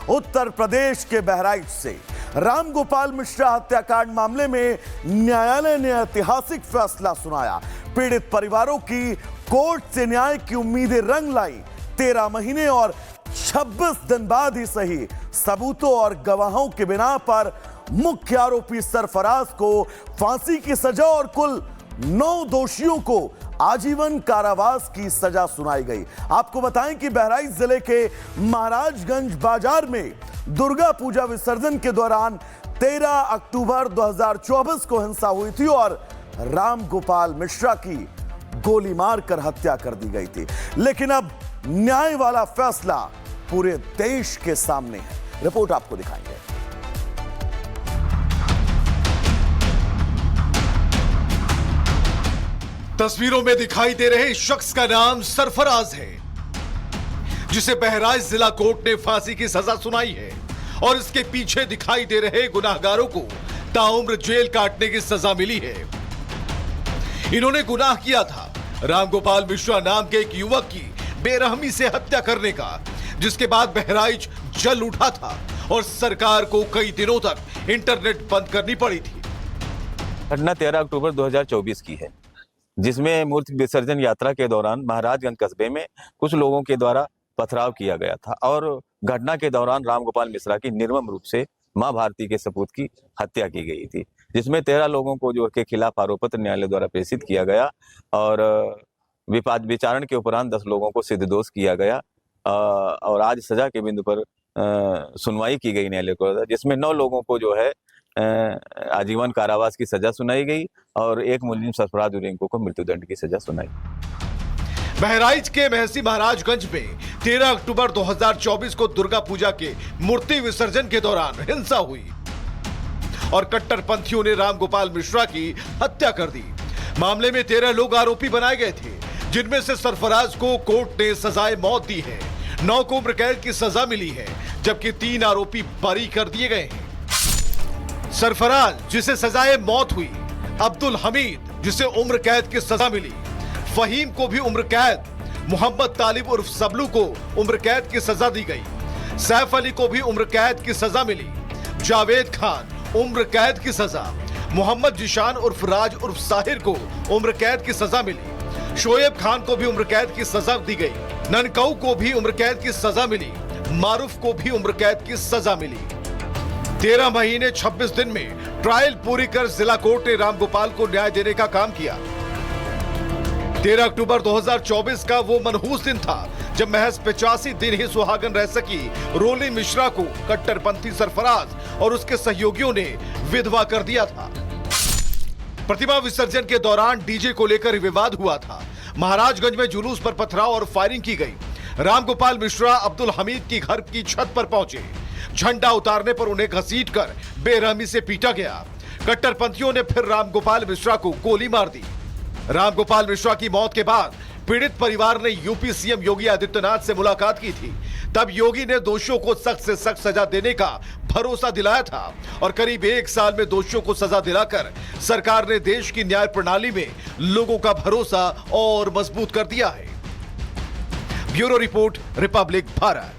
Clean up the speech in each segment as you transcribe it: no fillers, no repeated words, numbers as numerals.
उत्तर प्रदेश के बहराइच से रामगोपाल मिश्रा हत्याकांड मामले में न्यायालय ने ऐतिहासिक फैसला सुनाया। पीड़ित परिवारों की कोर्ट से न्याय की उम्मीदें रंग लाई। 13 महीने और 26 दिन बाद ही सही सबूतों और गवाहों के बिना पर मुख्य आरोपी सरफराज को फांसी की सजा और कुल 9 दोषियों को आजीवन कारावास की सजा सुनाई गई। आपको बताएं कि बहराइच जिले के महाराजगंज बाजार में दुर्गा पूजा विसर्जन के दौरान 13 अक्टूबर 2024 को हिंसा हुई थी और रामगोपाल मिश्रा की गोली मारकर हत्या कर दी गई थी। लेकिन अब न्याय वाला फैसला पूरे देश के सामने है। रिपोर्ट आपको दिखाएंगे। तस्वीरों में दिखाई दे रहे शख्स का नाम सरफराज है, जिसे बहराइच जिला कोर्ट ने फांसी की सजा सुनाई है और इसके पीछे दिखाई दे रहे गुनाहगारों को ताउम्र जेल काटने की सजा मिली है। इन्होंने गुनाह किया था रामगोपाल मिश्रा नाम के एक युवक की बेरहमी से हत्या करने का, जिसके बाद बहराइच जल उठा था और सरकार को कई दिनों तक इंटरनेट बंद करनी पड़ी थी। घटना 13 अक्टूबर 2024 की है, जिसमें मूर्ति विसर्जन यात्रा के दौरान महाराजगंज कस्बे में कुछ लोगों के द्वारा पथराव किया गया था और घटना के दौरान रामगोपाल मिश्रा की निर्मम रूप से मां भारती के सपूत की हत्या की गई थी, जिसमें 13 लोगों को जो के खिलाफ आरोप पत्र न्यायालय द्वारा प्रेषित किया गया और विचारण के उपरांत 10 लोगों को सिद्ध दोष किया गया और आज सजा के बिंदु पर सुनवाई की गई न्यायालय को, जिसमें 9 लोगों को जो है आजीवन कारावास की सजा सुनाई गई और एक मुलजिम सरफराज उरेंको को मृत्युदंड की सजा सुनाई। बहराइच के महसी महाराजगंज में 13 अक्टूबर 2024 को दुर्गा पूजा के मूर्ति विसर्जन के दौरान हिंसा हुई और कट्टरपंथियों ने रामगोपाल मिश्रा की हत्या कर दी। मामले में 13 लोग आरोपी बनाए गए थे, जिनमें से सरफराज को कोर्ट ने सजाए मौत दी है। 9 को उम्र कैद की सजा मिली है, जबकि 3 आरोपी बरी कर दिए गए हैं। सरफराज जिसे सजाए मौत हुई, अब्दुल हमीद जिसे उम्र कैद की सजा मिली, फहीम को भी उम्र कैद, मोहम्मद तालिब उर्फ सबलू को उम्र कैद की सजा दी गई, सैफ अली को भी उम्र कैद की सजा मिली, जावेद खान उम्र कैद की सजा, मोहम्मद जिशान उर्फ राज उर्फ साहिर को उम्र कैद की सजा मिली, शोएब खान को भी उम्र कैद की सजा दी गई, ननकाऊ को भी उम्र कैद की सजा मिली, मारूफ को भी उम्र कैद की सजा मिली। 13 महीने 26 दिन में ट्रायल पूरी कर जिला कोर्ट ने रामगोपाल को न्याय देने का काम किया। 13 अक्टूबर 2024 का वो मनहूस दिन था जब महज 85 दिन ही सुहागन रह सकी रोली मिश्रा को कट्टरपंथी सरफराज और उसके सहयोगियों ने विधवा कर दिया था। प्रतिमा विसर्जन के दौरान डीजे को लेकर विवाद हुआ था। महाराजगंज में जुलूस पर पथराव और फायरिंग की गई। रामगोपाल मिश्रा अब्दुल हमीद की घर की छत पर पहुंचे। झंडा उतारने पर उन्हें घसीटकर बेरहमी से पीटा गया। कट्टरपंथियों ने फिर रामगोपाल मिश्रा को गोली मार दी। रामगोपाल मिश्रा की मौत के बाद पीड़ित परिवार ने यूपी सीएम योगी आदित्यनाथ से मुलाकात की थी। तब योगी ने दोषियों को सख्त से सख्त सजा देने का भरोसा दिलाया था और करीब 1 साल में दोषियों को सजा दिलाकर सरकार ने देश की न्याय प्रणाली में लोगों का भरोसा और मजबूत कर दिया है। Bureau report, Republic Bharat.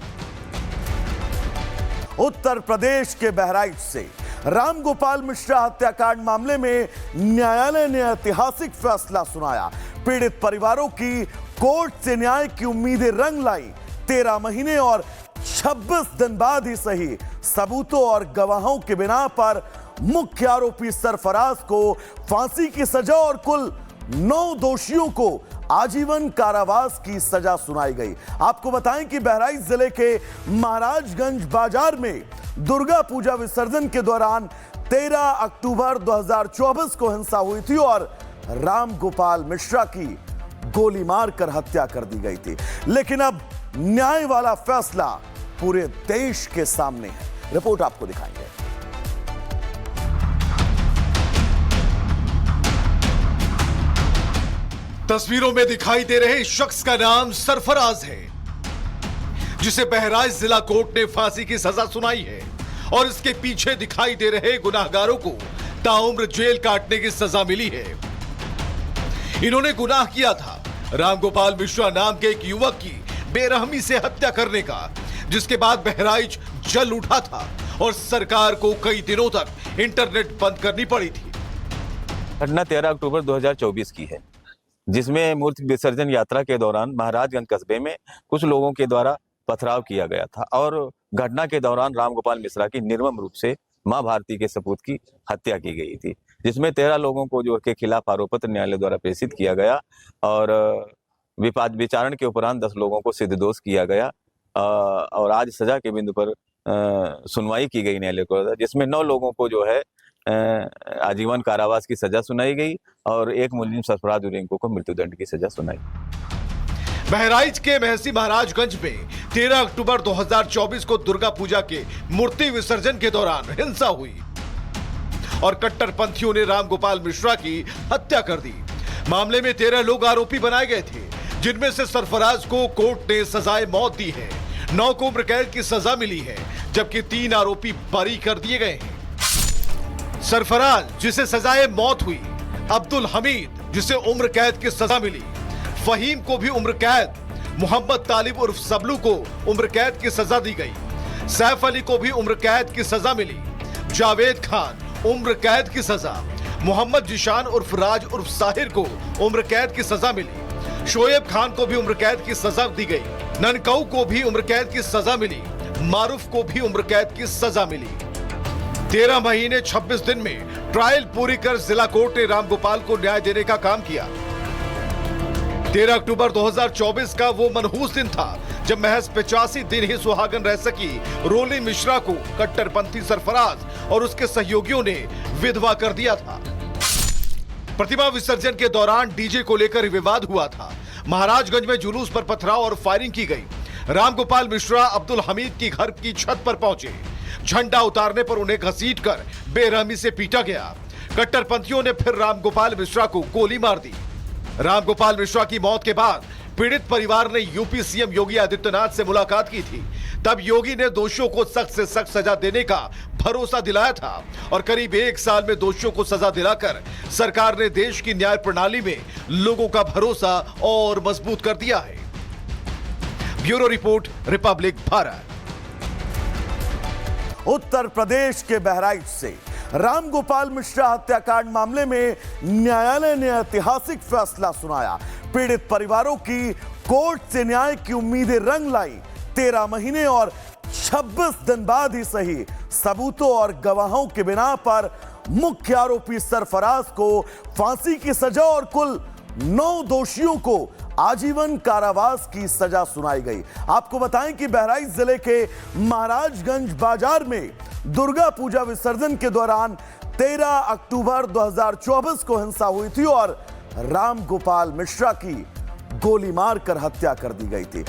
Uttar Pradesh के बहराइच से रामगोपाल मिश्रा हत्याकांड मामले में न्यायालय ने ऐतिहासिक फैसला सुनाया। पीड़ित परिवारों की कोर्ट से न्याय की उम्मीदें रंग लाई। 13 महीने और 26 दिन बाद ही सही सबूतों और गवाहों के बिना पर मुख्य आरोपी सरफराज को फांसी की सजा और कुल 9 दोषियों को आजीवन कारावास की सजा सुनाई गई। आपको बताएं कि बहराइच जिले के महाराजगंज बाजार में दुर्गा पूजा विसर्जन के दौरान 13 अक्टूबर 2024 को हिंसा हुई थी और रामगोपाल मिश्रा की गोली मारकर हत्या कर दी गई थी। लेकिन अब न्याय वाला फैसला पूरे देश के सामने है। रिपोर्ट आपको दिखाएंगे। तस्वीरों में दिखाई दे रहे शख्स का नाम सरफराज है, जिसे बहराइच जिला कोर्ट ने फांसी की सजा सुनाई है और इसके पीछे दिखाई दे रहे गुनाहगारों को ताउम्र जेल काटने की सजा मिली है। इन्होंने गुनाह किया था रामगोपाल मिश्रा नाम के एक युवक की बेरहमी से हत्या करने का, जिसके बाद बहराइच जल उठा था और सरकार को कई दिनों तक इंटरनेट बंद करनी पड़ी थी। घटना 13 अक्टूबर 2024 की है, जिसमें मूर्ति विसर्जन यात्रा के दौरान महाराजगंज कस्बे में कुछ लोगों के द्वारा पथराव किया गया था और घटना के दौरान रामगोपाल मिश्रा की निर्मम रूप से मां भारती के सपूत की हत्या की गई थी, जिसमें 13 लोगों को जो के खिलाफ आरोप पत्र न्यायालय द्वारा प्रेषित किया गया और विचारण के उपरांत 10 लोगों को सिद्ध दोष किया गया और आज सजा के बिंदु पर सुनवाई की गई न्यायालय को, जिसमें 9 लोगों को जो है आजीवन कारावास की सजा सुनाई गई और एक मुलजिम सरफराज उरेंको को मृत्युदंड की सजा सुनाई। बहराइच के महसी महाराजगंज में 13 अक्टूबर 2024 को दुर्गा पूजा के मूर्ति विसर्जन के दौरान हिंसा हुई और कट्टरपंथियों ने रामगोपाल मिश्रा की हत्या कर दी। मामले में 13 लोग आरोपी बनाए गए थे, जिनमें से सरफराज को कोर्ट ने सजाए मौत दी है, 9 को उम्र कैद की सजा मिली है, जबकि 3 आरोपी बरी कर दिए गए हैं। सरफराज जिसे सजाए मौत हुई, अब्दुल हमीद जिसे उम्र कैद की सजा मिली, फहीम को भी उम्र कैद, मोहम्मद तालिब उर्फ सबलू को उम्र कैद की सजा दी गई, सैफ अली को भी उम्र कैद की सजा मिली, जावेद खान उम्र कैद की सजा, मोहम्मद जिशान उर्फ राज उर्फ साहिर को उम्र कैद की सजा मिली, शोएब खान को भी उम्र कैद की सजा दी गई, ननकाऊ को भी उम्र कैद की सजा मिली, मारूफ को भी उम्र कैद की सजा मिली। 13 महीने 26 दिन में ट्रायल पूरी कर जिला कोर्ट ने रामगोपाल को न्याय देने का काम किया। 13 अक्टूबर 2024 का वो मनहूस दिन था जब महज 85 दिन ही सुहागन रह सकी रोली मिश्रा को कट्टरपंथी सरफराज और उसके सहयोगियों ने विधवा कर दिया था। प्रतिमा विसर्जन के दौरान डीजे को लेकर विवाद हुआ था। महाराजगंज में जुलूस पर पथराव और फायरिंग की गई। रामगोपाल मिश्रा अब्दुल हमीद की घर की छत पर पहुंचे। झंडा उतारने पर उन्हें घसीटकर बेरहमी से पीटा गया। कट्टरपंथियों ने फिर रामगोपाल मिश्रा को गोली मार दी। रामगोपाल मिश्रा की मौत के बाद पीड़ित परिवार ने यूपी सीएम योगी आदित्यनाथ से मुलाकात की थी। तब योगी ने दोषियों को सख्त से सख्त सजा देने का भरोसा दिलाया था और करीब 1 साल में दोषियों को सजा दिलाकर सरकार ने देश की न्याय प्रणाली में लोगों का भरोसा और मजबूत कर दिया है। Bureau report, Republic Bharat. Uttar Pradesh के बहराइच से रामगोपाल मिश्रा हत्याकांड मामले में न्यायालय ने ऐतिहासिक फैसला सुनाया। पीड़ित परिवारों की कोर्ट से न्याय की उम्मीदें रंग लाई। 13 महीने और 26 दिन बाद ही सही, सबूतों और गवाहों के बिना पर मुख्य आरोपी सरफराज को फांसी की सजा और कुल 9 दोषियों को आजीवन कारावास की सजा सुनाई गई। आपको बताएं कि बहराइच जिले के महाराजगंज बाजार में दुर्गा पूजा विसर्जन के दौरान 13 अक्टूबर 2024 को हिंसा हुई थी और रामगोपाल मिश्रा की गोली मारकर हत्या कर दी गई थी।